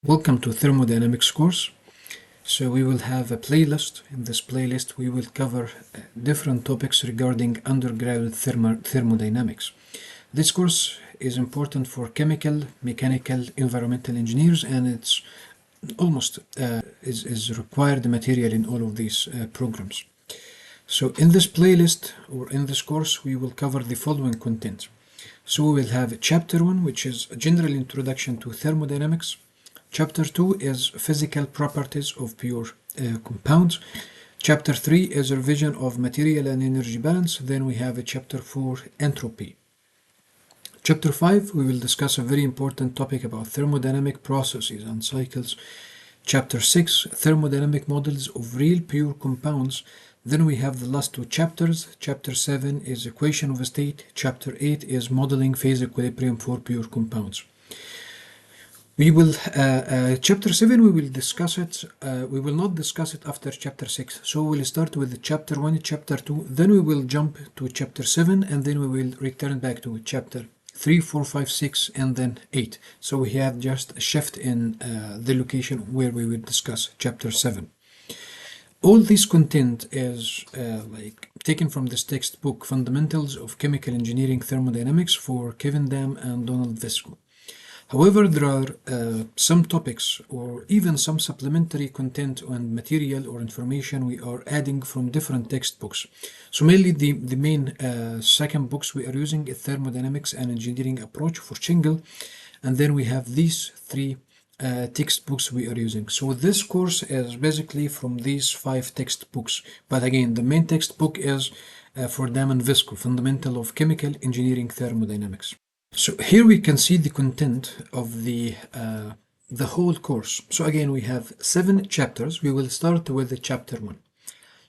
Welcome to Thermodynamics course. So we will have a playlist. In this playlist we will cover different topics regarding undergraduate thermodynamics. This course is important for chemical, mechanical, environmental engineers, and it's almost is required material in all of these programs. So in this playlist or in this course we will cover the following content. So we will have chapter 1, which is a general introduction to thermodynamics. Chapter 2 is physical properties of pure compounds. Chapter 3 is a revision of material and energy balance. Then we have a chapter 4, entropy. Chapter 5, we will discuss a very important topic about thermodynamic processes and cycles. Chapter 6, thermodynamic models of real pure compounds. Then we have the last two chapters. Chapter 7 is equation of a state. Chapter 8 is modeling phase equilibrium for pure compounds. We will, chapter 7, we will discuss it. We will not discuss it after chapter 6. So we will start with chapter 1, chapter 2, then we will jump to chapter 7, and then we will return back to chapter 3, 4, 5, 6, and then 8. So we have just a shift in the location where we will discuss chapter 7. All this content is taken from this textbook, Fundamentals of Chemical Engineering Thermodynamics for Kevin Dam and Donald Visco. However, there are some topics or even some supplementary content and material or information we are adding from different textbooks. So mainly the main second books we are using is Thermodynamics and Engineering Approach for Shingle, and then we have these three textbooks we are using. So this course is basically from these 5 textbooks, but again the main textbook is for Dam and Visco, Fundamental of Chemical Engineering Thermodynamics. So here we can see the content of the whole course. So again we have 7 chapters. We will start with the chapter 1.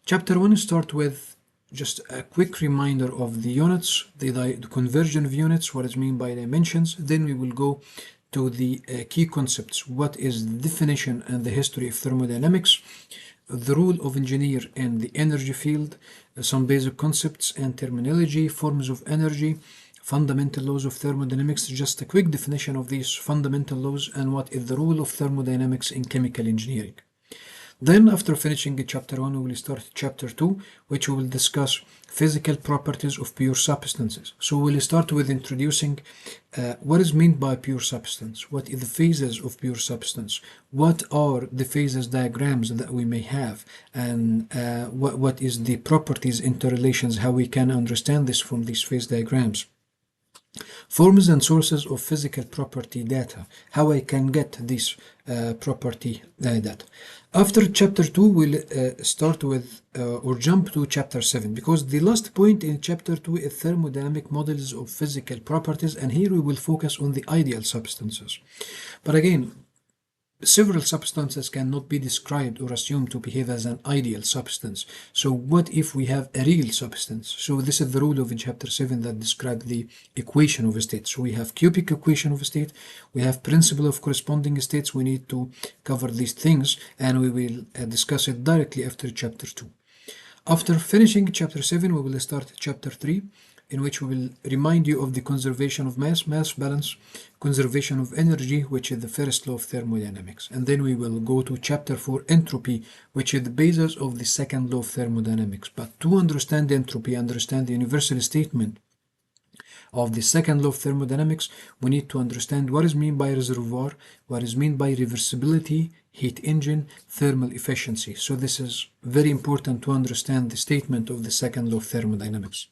Chapter 1 start with just a quick reminder of the units, the conversion of units, what is meant by dimensions. Then we will go to the key concepts. What is the definition and the history of thermodynamics, the role of engineer in the energy field, some basic concepts and terminology, forms of energy, fundamental laws of thermodynamics, just a quick definition of these fundamental laws, and what is the role of thermodynamics in chemical engineering. Then after finishing chapter 1, we will start chapter 2, which we will discuss physical properties of pure substances. So we will start with introducing what is meant by pure substance, what is the phases of pure substance, what are the phases diagrams that we may have, and what is the properties interrelations, how we can understand this from these phase diagrams. Forms and sources of physical property data, how I can get this property data. After chapter 2, we'll start with or jump to chapter 7, because the last point in chapter 2 is thermodynamic models of physical properties, and here we will focus on the ideal substances. But again, several substances cannot be described or assumed to behave as an ideal substance. So what if we have a real substance? So this is the rule of in chapter 7 that describes the equation of a state. So we have cubic equation of a state, we have principle of corresponding states. We need to cover these things, and we will discuss it directly after chapter 2. After finishing chapter 7, we will start chapter 3, in which we will remind you of the conservation of mass balance, conservation of energy, which is the first law of thermodynamics. And then we will go to chapter 4, entropy, which is the basis of the second law of thermodynamics. But to understand entropy, understand the universal statement of the second law of thermodynamics, we need to understand what is meant by reservoir, what is meant by reversibility, heat engine, thermal efficiency. So this is very important to understand the statement of the second law of thermodynamics.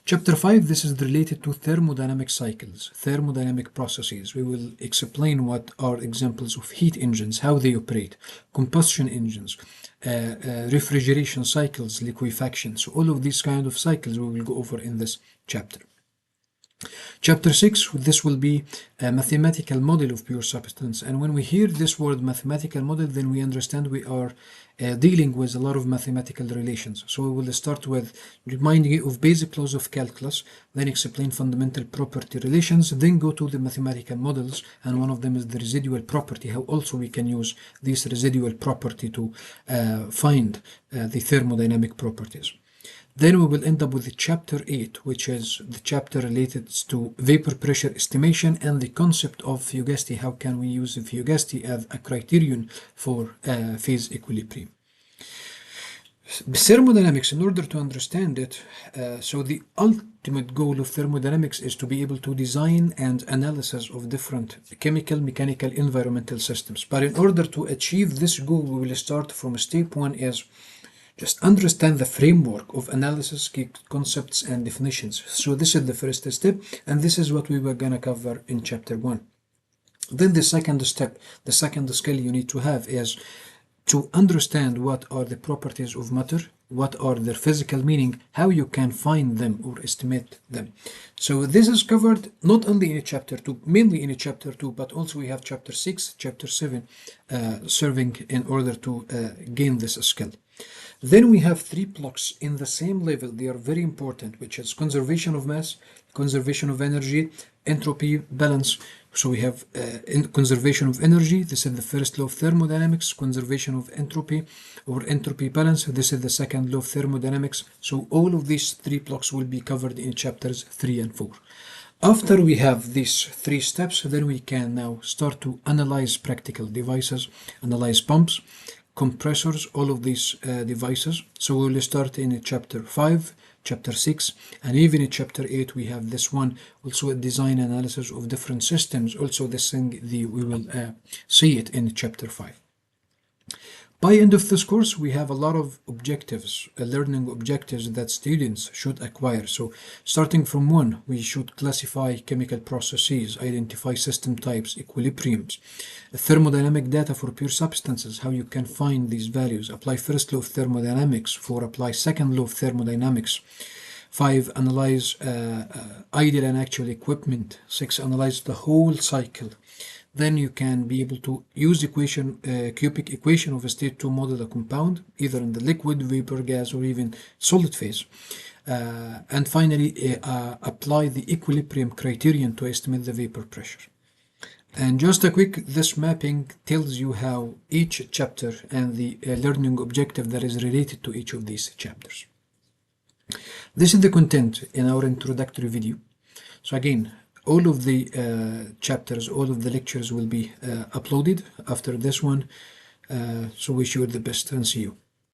Chapter 5, this is related to thermodynamic cycles, thermodynamic processes. We will explain what are examples of heat engines, how they operate, combustion engines, refrigeration cycles, liquefaction. So all of these kind of cycles we will go over in this chapter. Chapter 6, this will be a mathematical model of pure substance. And when we hear this word mathematical model, then we understand we are dealing with a lot of mathematical relations. So we will start with reminding you of basic laws of calculus, then explain fundamental property relations, then go to the mathematical models, and one of them is the residual property, how also we can use this residual property to find the thermodynamic properties. Then we will end up with the chapter 8, which is the chapter related to vapor pressure estimation and the concept of fugacity. How can we use fugacity as a criterion for phase equilibrium? Thermodynamics, in order to understand it, so the ultimate goal of thermodynamics is to be able to design and analysis of different chemical, mechanical, environmental systems. But in order to achieve this goal, we will start from step 1 is just understand the framework of analysis, key concepts and definitions. So this is the first step, and this is what we were going to cover in chapter 1. Then the second step, the second skill you need to have is to understand what are the properties of matter, what are their physical meaning, how you can find them or estimate them. So this is covered not only in chapter 2, mainly in chapter 2, but also we have chapter 6, chapter 7 serving in order to gain this skill. Then we have 3 blocks in the same level. They are very important, which is conservation of mass, conservation of energy, entropy, balance. So we have conservation of energy. This is the first law of thermodynamics. Conservation of entropy or entropy balance. This is the second law of thermodynamics. So all of these 3 blocks will be covered in chapters 3 and 4. After we have these 3 steps, then we can now start to analyze practical devices, analyze pumps, compressors, all of these devices. So we will start in chapter 5, chapter 6, and even in chapter 8 we have this one, also a design analysis of different systems. Also this thing, we will see it in chapter 5. By end of this course, we have a lot of objectives, learning objectives that students should acquire. So starting from 1, we should classify chemical processes, identify system types, equilibriums, thermodynamic data for pure substances, how you can find these values, apply first law of thermodynamics, 4, apply second law of thermodynamics, 5, analyze ideal and actual equipment, 6, analyze the whole cycle. Then you can be able to use cubic equation of a state to model a compound, either in the liquid, vapor, gas, or even solid phase. And finally, apply the equilibrium criterion to estimate the vapor pressure. And just a quick, this mapping tells you how each chapter and the learning objective that is related to each of these chapters. This is the content in our introductory video. So again, all of the chapters, all of the lectures will be uploaded after this one. So wish you all the best and see you.